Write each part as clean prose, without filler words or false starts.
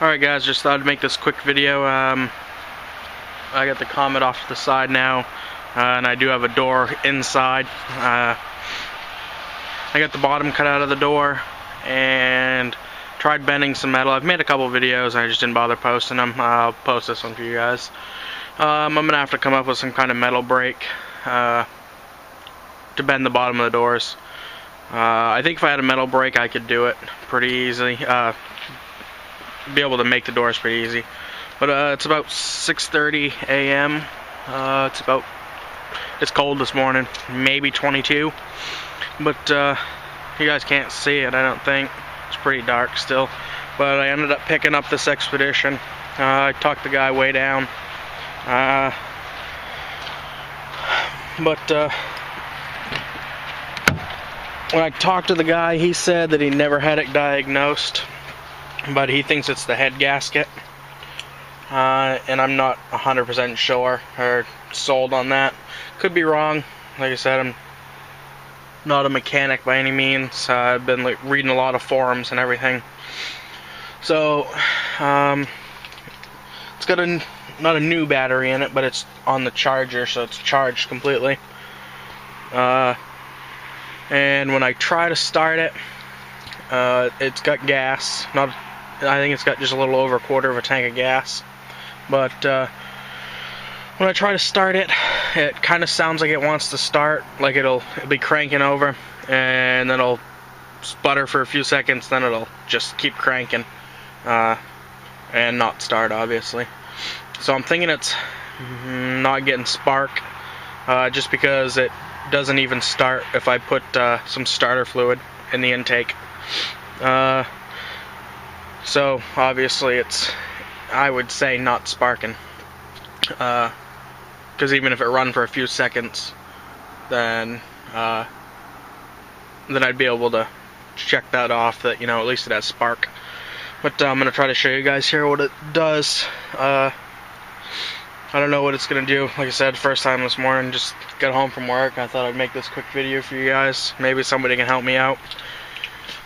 Alright guys, just thought I'd make this quick video. I got the Comet off to the side now, and I do have a door inside. I got the bottom cut out of the door and tried bending some metal. I've made a couple videos, I just didn't bother posting them. I'll post this one for you guys. I'm going to have to come up with some kind of metal brake to bend the bottom of the doors. I think if I had a metal brake I could do it pretty easily. Be able to make the doors pretty easy. But it's about 6:30 a.m. It's cold this morning, maybe 22. But you guys can't see it, I don't think. It's pretty dark still. But I ended up picking up this expedition. I talked the guy way down. When I talked to the guy, he said that he never had it diagnosed, but he thinks it's the head gasket. And I'm not 100% sure or sold on that. Could be wrong. Like I said, I'm not a mechanic by any means. I've been reading a lot of forums and everything. So, it's got not a new battery in it, but it's on the charger, so it's charged completely. And when I try to start it, it's got gas. I think it's got just a little over a quarter of a tank of gas. But when I try to start it, it kind of sounds like it wants to start, like it'll be cranking over, and then it'll sputter for a few seconds, then it'll just keep cranking and not start, obviously. So I'm thinking it's not getting spark, just because it doesn't even start if I put some starter fluid in the intake. So obviously it's, I would say, not sparking, because even if it run for a few seconds, then I'd be able to check that off, that, you know, at least it has spark. But I'm gonna try to show you guys here what it does. I don't know what it's gonna do. Like I said, first time this morning, just got home from work. I thought I'd make this quick video for you guys. Maybe somebody can help me out.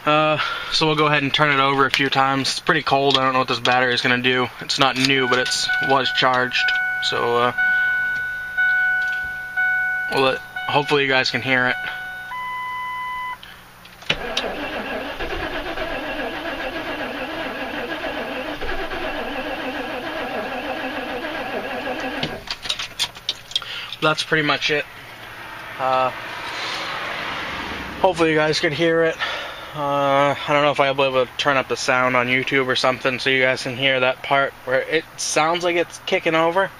So we'll go ahead and turn it over a few times. It's pretty cold. I don't know what this battery is going to do. It's not new, but it was charged. So hopefully you guys can hear it. That's pretty much it. Hopefully you guys can hear it. I don't know if I'll be able to turn up the sound on YouTube or something so you guys can hear that part where it sounds like it's kicking over,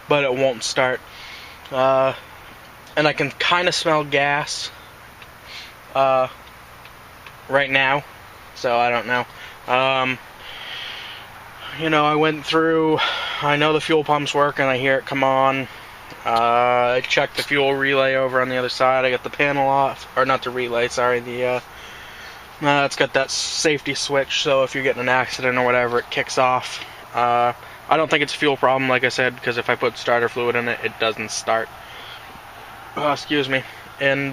but it won't start. And I can kind of smell gas right now, so I don't know. You know, I went through, I know the fuel pump's working, I hear it come on. I checked the fuel relay over on the other side. I got the panel off, or not the relay, sorry, it's got that safety switch, so if you're getting an accident or whatever, it kicks off. I don't think it's a fuel problem, like I said, because if I put starter fluid in it, it doesn't start. Excuse me. And,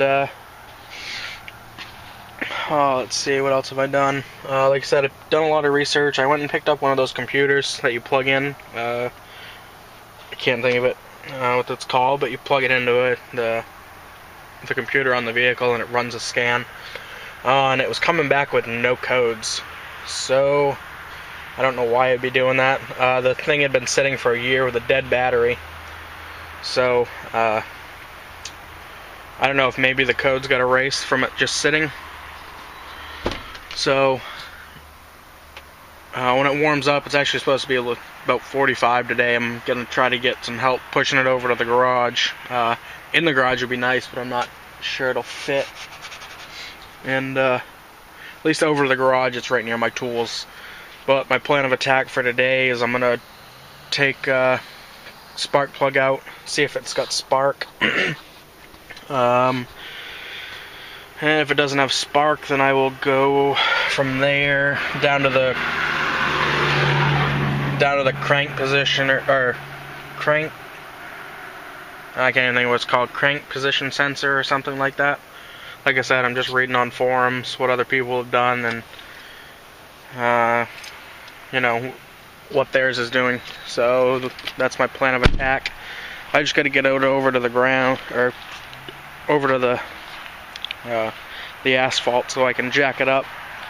let's see, what else have I done? Like I said, I've done a lot of research. I went and picked up one of those computers that you plug in. I can't think of it, what that's called, but you plug it into it, the computer on the vehicle, and it runs a scan. And it was coming back with no codes, so I don't know why it'd be doing that. The thing had been sitting for a year with a dead battery, so I don't know if maybe the codes got erased from it just sitting. So when it warms up, it's actually supposed to be about 45 today. I'm gonna try to get some help pushing it over to the garage. In the garage would be nice, but I'm not sure it'll fit. And at least over to the garage, it's right near my tools. But my plan of attack for today is I'm gonna take spark plug out, see if it's got spark. And if it doesn't have spark, then I will go from there down to the crank position, or crank. I can't even think of what it's called, crank position sensor or something like that. Like I said, I'm just reading on forums what other people have done, and you know, what theirs is doing. So that's my plan of attack. I just got to get out over to the ground, or over to the asphalt, so I can jack it up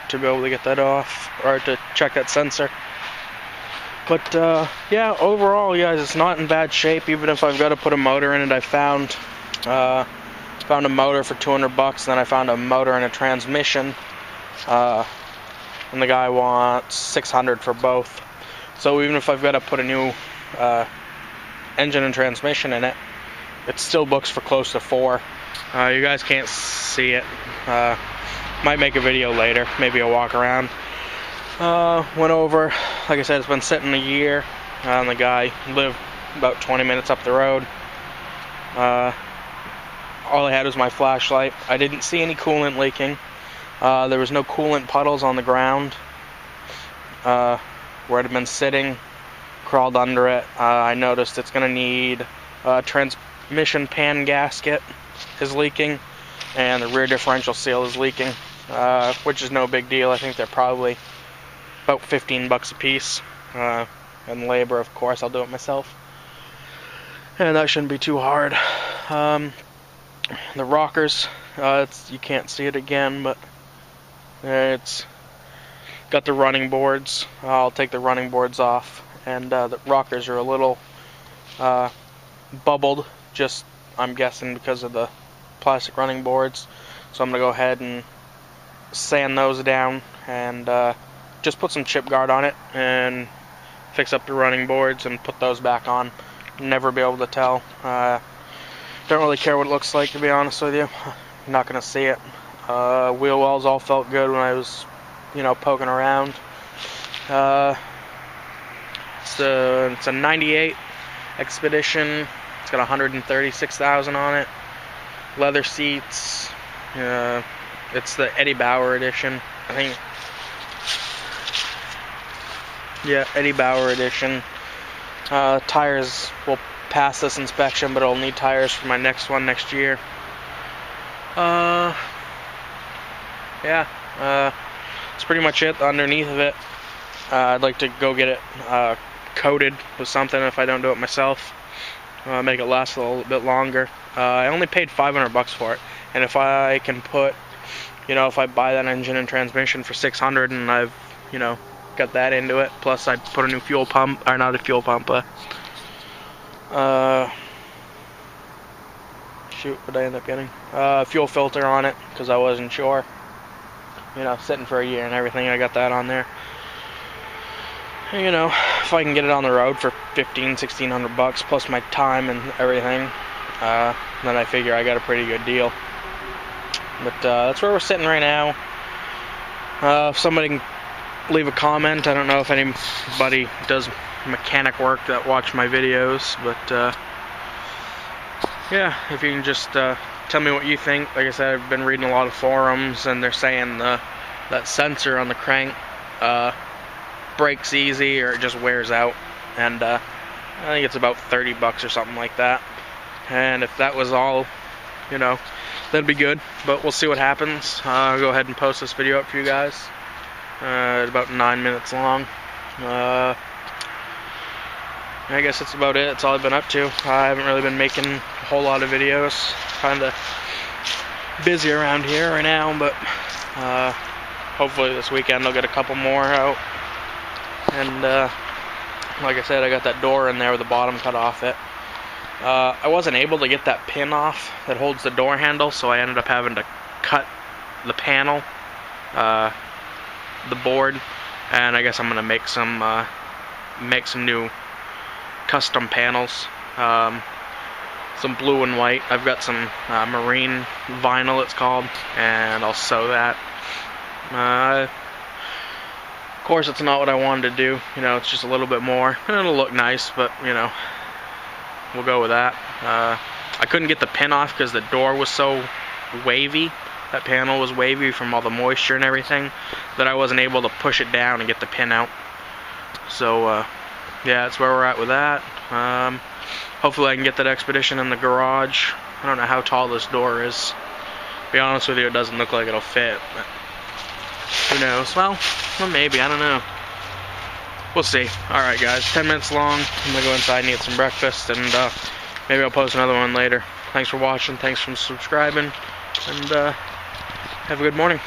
to be able to get that off, or to check that sensor. But yeah, overall, guys, it's not in bad shape. Even if I've got to put a motor in it, I found a motor for $200, and then I found a motor and a transmission, and the guy wants $600 for both. So even if I've got to put a new engine and transmission in it, it still books for close to $400. You guys can't see it. Might make a video later, maybe a walk around. Went over, like I said, it's been sitting a year, and the guy lived about 20 minutes up the road. All I had was my flashlight. I didn't see any coolant leaking. There was no coolant puddles on the ground where it had been sitting. Crawled under it. I noticed it's going to need a transmission pan gasket is leaking, and the rear differential seal is leaking, which is no big deal. I think they're probably about $15 a piece, and labor, of course, I'll do it myself, and that shouldn't be too hard. The rockers, you can't see it again, but it's got the running boards. I'll take the running boards off, and the rockers are a little bubbled, just, I'm guessing, because of the plastic running boards. So I'm going to go ahead and sand those down, and just put some chip guard on it and fix up the running boards and put those back on. Never be able to tell. Don't really care what it looks like, to be honest with you. You're not going to see it. Wheel wells all felt good when I was, poking around. It's a 98 Expedition. It's got 136,000 on it. Leather seats. It's the Eddie Bauer edition, I think. Yeah, Eddie Bauer edition. Tires will pass this inspection, but I'll need tires for my next one next year. Yeah, that's pretty much it underneath of it. I'd like to go get it coated with something if I don't do it myself. Make it last a little bit longer. I only paid $500 for it, and if I can put, if I buy that engine and transmission for $600, and I've, got that into it, plus I put a new fuel pump, or not a fuel pump, shoot, what did I end up getting? Fuel filter on it, because I wasn't sure. Sitting for a year and everything, I got that on there. If I can get it on the road for $1,500–1,600 plus my time and everything, then I figure I got a pretty good deal. But that's where we're sitting right now. If somebody can leave a comment, I don't know if anybody does mechanic work that watch my videos, but yeah, if you can just tell me what you think. Like I said, I've been reading a lot of forums, and they're saying that sensor on the crank breaks easy, or it just wears out, and I think it's about $30 or something like that. And if that was all, that'd be good, but we'll see what happens. I'll go ahead and post this video up for you guys. It's about 9 minutes long. I guess that's about it. That's all I've been up to. I haven't really been making a whole lot of videos. Kinda busy around here right now, but hopefully this weekend I'll get a couple more out. And like I said, I got that door in there with the bottom cut off it. I wasn't able to get that pin off that holds the door handle, so I ended up having to cut the panel, the board, and I guess I'm gonna make some new custom panels, some blue and white. I've got some marine vinyl, it's called, and I'll sew that. Of course, it's not what I wanted to do. It's just a little bit more, and it'll look nice, but we'll go with that. I couldn't get the pin off because the door was so wavy. That panel was wavy from all the moisture and everything, that I wasn't able to push it down and get the pin out. So yeah, that's where we're at with that. Hopefully I can get that Expedition in the garage. I don't know how tall this door is. To be honest with you, it doesn't look like it'll fit, but who knows? Well, maybe, I don't know. we'll see. Alright guys, 10 minutes long. I'm gonna go inside and eat some breakfast, and maybe I'll post another one later. Thanks for watching, thanks for subscribing, and have a good morning.